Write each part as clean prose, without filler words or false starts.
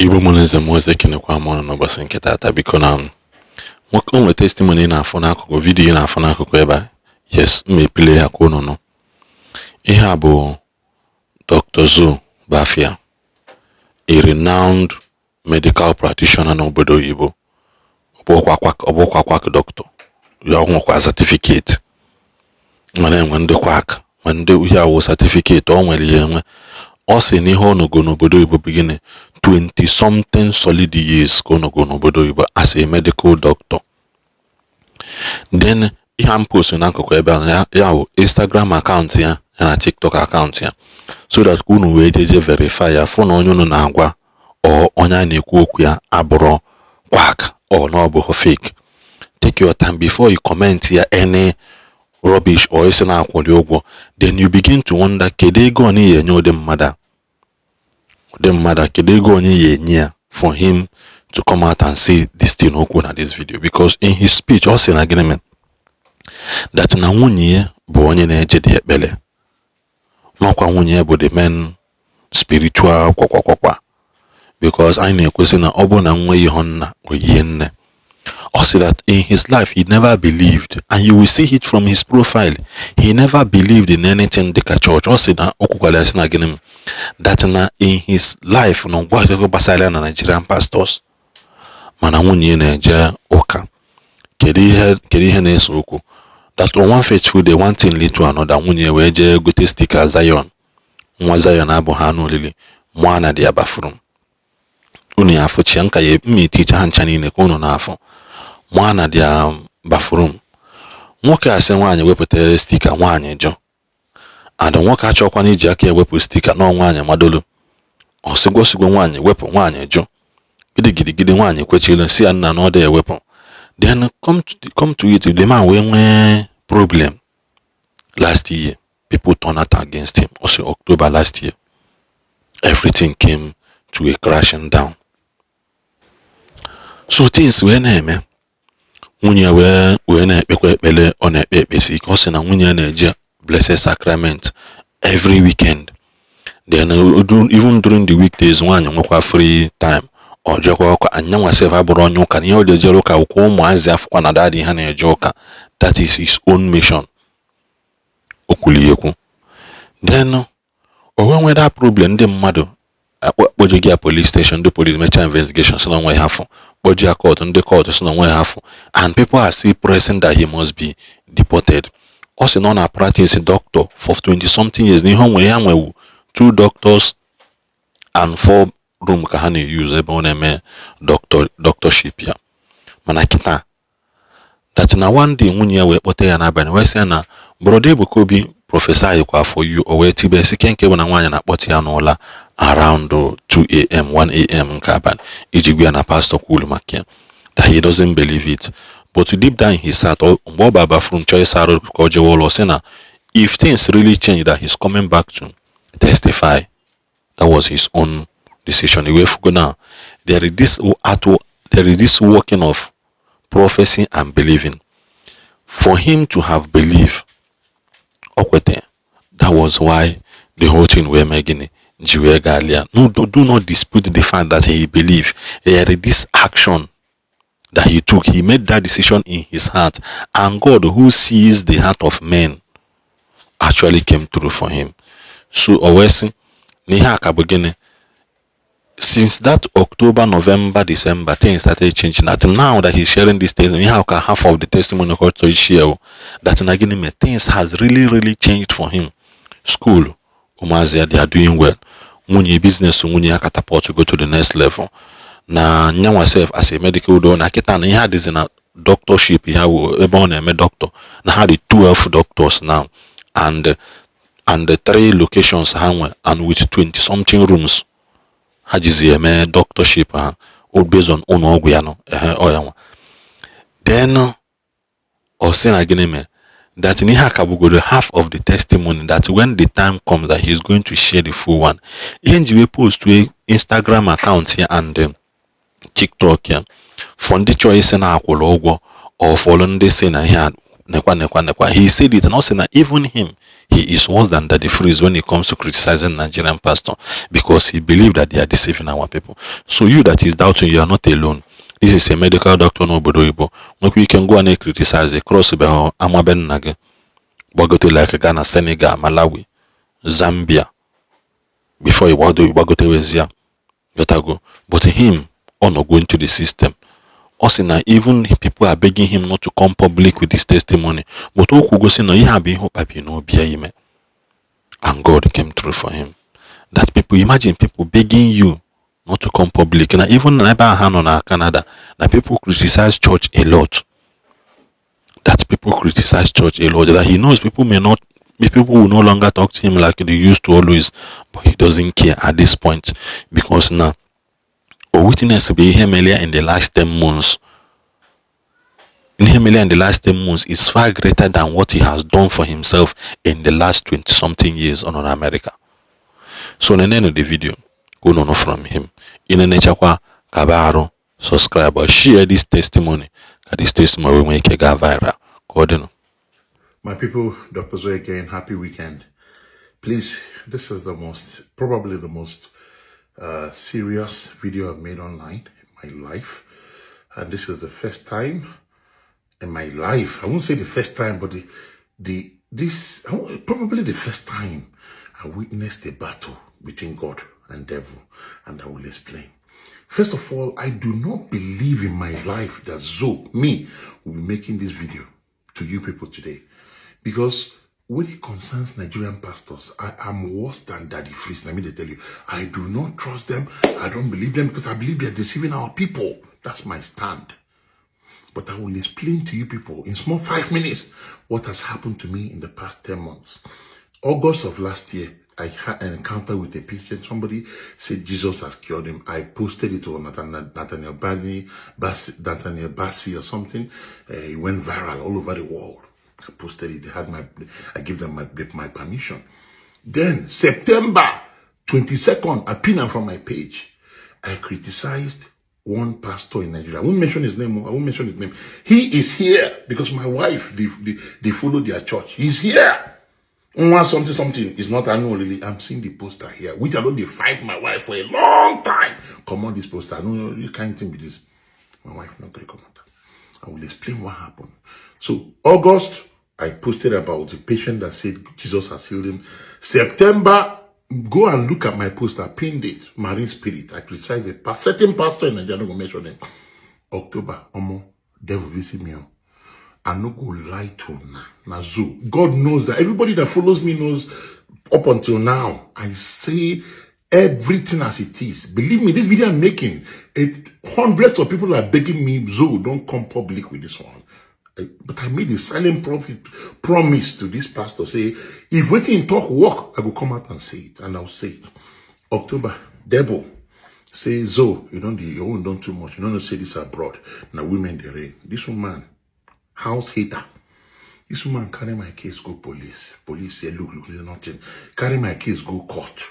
Igbo Channels TV kenekwa m n'ụbọchị nke taata biko na nwoke onwe testimony na-afọ n'akụkụ video na-afọ n'akụkụ ebe a. Yes, play ya ka unu nụ. Ihe a bụ Dr. Zo Bafia, a renowned medical practitioner n'obodo Igbo. Ọbụkwa doctor. Ya nwekwa certificate. Mana enwe ndị kwak, ma ndị uhie awụ certificate o nwere ya enwe. Ọ sị n'ihe ọnọgo n'obodo Igbo beginning 20 something solid years ka ọnọgo n'obodo Igbo as a medical doctor. Then ihe am post n'akụkụ ebe ya bụ Instagram account ya na TikTok account ya, so that unu wee jeje verify ya fụ na onye unu na-agwa onye a na-ekwu okwu ya abụrụ quack or na ọ bụ fake. Take your time before you comment here any rubbish or isi na-akwụli ụgwọ. Then you begin to wonder, kedu ego onye ya enye ụdị mmadụ kedu ego onye ya enye ya for him to come out and say this thing okwu na this video. Because in his speech ọ sị na gịnị that na nwunye ya bụ onye na-eje dị ekpere, n'ọkwa nwunye ya bụ the main spiritual kwakwakwakwa. Because anyị na-ekwesị na ọ bụ na nwa ihe nna oyie nne. Also that in his life he never believed, and you will see it from his profile, he never believed in anything like a church. Also that na in his life no gbasara na Nigerian pastors mana nwunye na-eje ụka. Kedu ihe na-eso okwu that on one faithful day one thing lead to another, nwunye wee je gote sticker Zion, nwa Zion abụ ha n'olili mụọ na dị abafuru unu ya afọ chi nka ya mmeticha ha ncha niile ka unu na-afọ mwana dia bathroom. Nwoke asị nwaanyị wepụta sticker nwaanyị jụ, and nwoke achọkwa na iji aka ewepụ sticker na nwaanyị madolo. Osigwo nwaanyị wepụ nwaanyị jụ, gidigidi nwaanyị kwechile si ya nna na ọ dị ewepụ. Then come to it, the man wee problem last year. People turned out against him. Also October last year, everything came to a crashing down. So things were na-eme. Nwunye wee na-ekpekwa ekpele, ọ na-ekpe ekpesi ka ọ sị na nwunye na-eje Blessed Sacrament every weekend. Then even during the weekdays nwaanyị nwekwa free time ọ jekwa ụka. Anyanwa sef abụrụ onye ụka, ihe ọ jere ụka ụkwụ ụmụazị afụkwa na dadị ha na-eje ụka. That is his own mission. Okwuli ekwu. Then o nwere that problem, ndị mmadụ akpọje gị police station, ndị police mecha investigation sị na onwe ha afọ, kpọje ya court, ndị court sị na onwe ha afọ, and people are still pressing that he must be deported. Ọ sị na ọ na practice doctor for 20 something years. N'ihe onwe ya nwewu 2 doctors and 4 room ka ha na-use ebe ọ na-eme doctorship ya. Mana kịta that na one day nwunye ya wee kpọte ya n'abalị wee sị ya na Brother Ebuka Obi prophesy kwa for you, o wee tibe si kenke bụ na nwaanyị na-akpọte ya n'ụla around 2 a.m. 1 a.m. nke abalị iji gwa ya na pastor kwulu maka ya, that he doesn't believe it. But deep down in his heart, mgbe ọ baba from choice arụ ka o jewe ụlọ sị na if things really change, that he's coming back to testify. That was his own decision. Now there is this working of prophecy and believing. For him to have believed, that was why the whole thing were making Galia. No, do not dispute the fact that he believed. There is this action that he took. He made that decision in his heart, and God, who sees the heart of men, actually came through for him. So always since that October, November, December, things started changing. That now that he's sharing this testimony, half of the testimony to share that things has really changed for him. School, Umazia, they are doing well. Munye business, Munye catapult to go to the next level. Na nyanwa self as a medical doctor, Nakita, he had this in a doctorship. He had a doctor. Now had 12 doctors now, and the 3 locations, and with 20 something rooms. Hajizi me doctorship all based on oguyano then or saying again that ni hakabugo half of the testimony, that when the time comes that he's going to share the full one, we post to Instagram account here and TikTok here for the choice na akwụrụ ụgwọ or for ndị say na here nekwa. He said it, and also na even him he is worse than Daddy Freeze when it comes to criticizing Nigerian pastor, because he believes that they are deceiving our people. So you that is doubting, you are not alone. This is a medical doctor no obodo Igbo. Maybe you can go and criticize across Amaben Nage, Bogoto like Ghana, Senegal, Malawi, Zambia, before you go to Wezia, go. But him, not going to the system. Also, now even people are begging him not to come public with his testimony. But okwu go say no, he have been hope no be him. And God came through for him. That people, imagine people begging you not to come public. And even in Canada, that people criticize church a lot. That people criticize church a lot. That he knows people will no longer talk to him like they used to always, but he doesn't care at this point, because now or witness be him earlier in the last 10 months. In him earlier in the last 10 months is far greater than what he has done for himself in the last 20 something years on America. So in the end of the video, go no from him. In the nature kabaro, subscribe or share this testimony. This testimony will make it go viral. God, my people, Dr. Zoe again, happy weekend. Please, this is probably the most serious video I've made online in my life. And this is the first time in my life, I won't say the first time, but probably the first time I witnessed a battle between God and devil, and I will explain. First of all, I do not believe in my life that me, will be making this video to you people today, because when it concerns Nigerian pastors, I am worse than Daddy Freeze. Let me tell you, I do not trust them. I don't believe them, because I believe they are deceiving our people. That's my stand. But I will explain to you people in small 5 minutes what has happened to me in the past 10 months. August of last year, I had an encounter with a patient. Somebody said Jesus has cured him. I posted it on Nathaniel Bassi or something. It went viral all over the world. I posted it. I gave them my permission. Then September 22nd, I pinned from my page. I criticized one pastor in Nigeria. I won't mention his name. He is here because my wife, they follow their church. He's here. Something is not annually. I'm seeing the poster here, which I don't fight my wife for a long time. Come on, this poster. I know you can't think with this. My wife not going to come out. I will explain what happened. So August, I posted about the patient that said Jesus has healed him. September, go and look at my poster, pinned it, Marine Spirit. I criticized a certain pastor in Nigeria, I'm not going to mention them. October, devil visit me. I'm not going to lie to now. God knows that. Everybody that follows me knows up until now. I say everything as it is. Believe me, this video I'm making, hundreds of people are begging me, don't come public with this one. But I made a silent promise to this pastor, say, if waiting talk work, I will come out and say it, and I'll say it. October, devil, say, you own done too much. You don't say this abroad. Now women, they reign. This woman, house hater. This woman carry my case, go police. Police say, look, there's nothing. Carry my case, go court.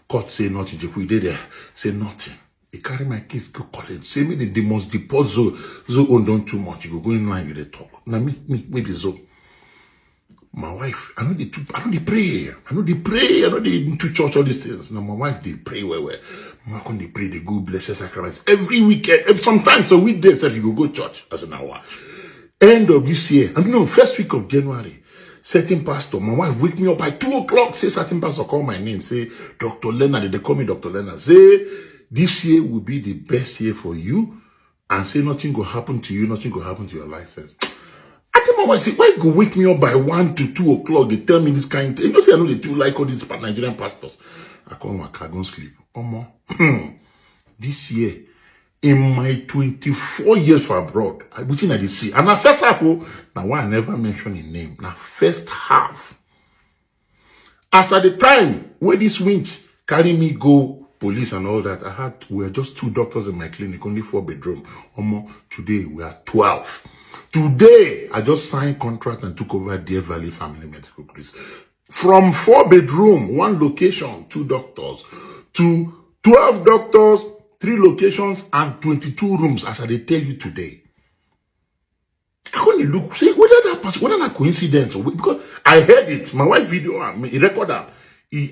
Court say nothing. If we did there, say nothing. He carry my kids go college. Say me they must deport Zo own done too much. You go in line with the talk. Now me the Zo. My wife, I know they pray. I know they into church, all these things. Now my wife, they pray well. My wife, when they pray, they go bless the sacraments. Every weekend, sometimes a weekday, if you go church as an hour. End of this year, first week of January, certain pastor, my wife wake me up by 2 o'clock, say certain pastor call my name, say, Dr. Leonard, they call me Dr. Leonard, say, this year will be the best year for you, and say nothing will happen to you, nothing will happen to your license. I tell my wife, say, why you go wake me up by 1 to 2 o'clock? They tell me this kind of thing. You know, say I know they do like all these Nigerian pastors. I call my car, go sleep. This year, in my 24 years for abroad, which I did see, and na first half, now why I never mention his name, now first half. As at the time where this winch carry me go police and all that, we were just 2 doctors in my clinic, only 4 bedroom. Today we are 12. Today I just signed contract and took over Deer Valley Family Medical Group. From 4 bedroom, 1 location, 2 doctors, to 12 doctors, 3 locations and 22 rooms, as I tell you today. I only look, say whether that person, whether that coincidence or because I heard it. My wife video, I record her.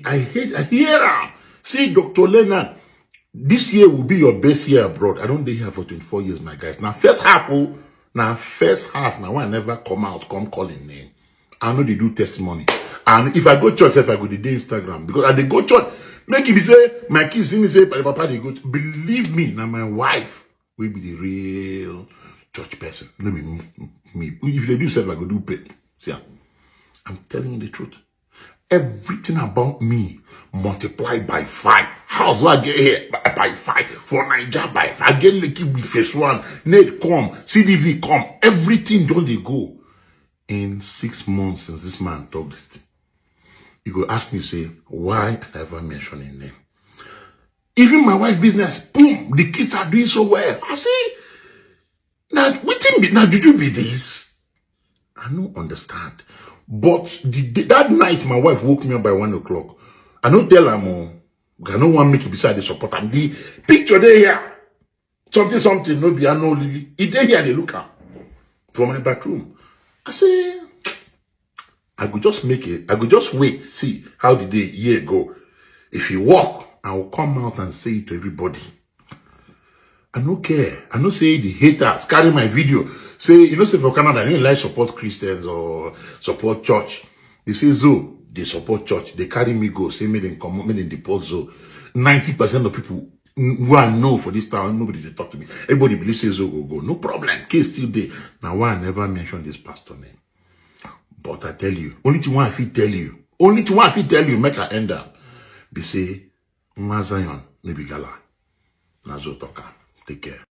I hear her. Say, Dr. Leonard, this year will be your best year abroad. I don't be here for 24 years, my guys. Now first half, now I never come calling name. I know they do testimony. And if I go church, if I go to the Instagram, because I they go church, make me say, my kids see me say, Papa, they go. Believe me, now my wife will be the real church person. No be me. If they do self, I go do pay. See, I'm telling you the truth. Everything about me multiplied by 5. How's I get here? By 5. For Nigeria by 5. I get lucky with phase 1. Nate come. CDV come. Everything don't they go. In 6 months since this man talked this thing, you go ask me, say, why I ever mention his name? Even my wife's business, boom, the kids are doing so well. I see, now, juju be this? I don't understand. But that night, my wife woke me up by 1 o'clock. I don't tell her, I don't want me to beside the support. And the picture they here, something, no be, I know, Lily. It they here, they look at from my bathroom. I say, I could just make it. I could just wait, see how the year go. If you walk, I will come out and say it to everybody. I don't care. I don't say the haters carry my video. Say, you know, say for Canada, they don't like support Christians or support church. They say, Zo, they support church. They carry me go. Say, me then come, me then deport Zo. 90% of people who I know for this town, nobody they talk to me. Everybody believes say Zo go. No problem. Case still there. Now, why I never mention this pastor name? But I tell you, only thing I feel tell you, make I end up. They say, Zion, maybe gala. Nazo Toka. Take care.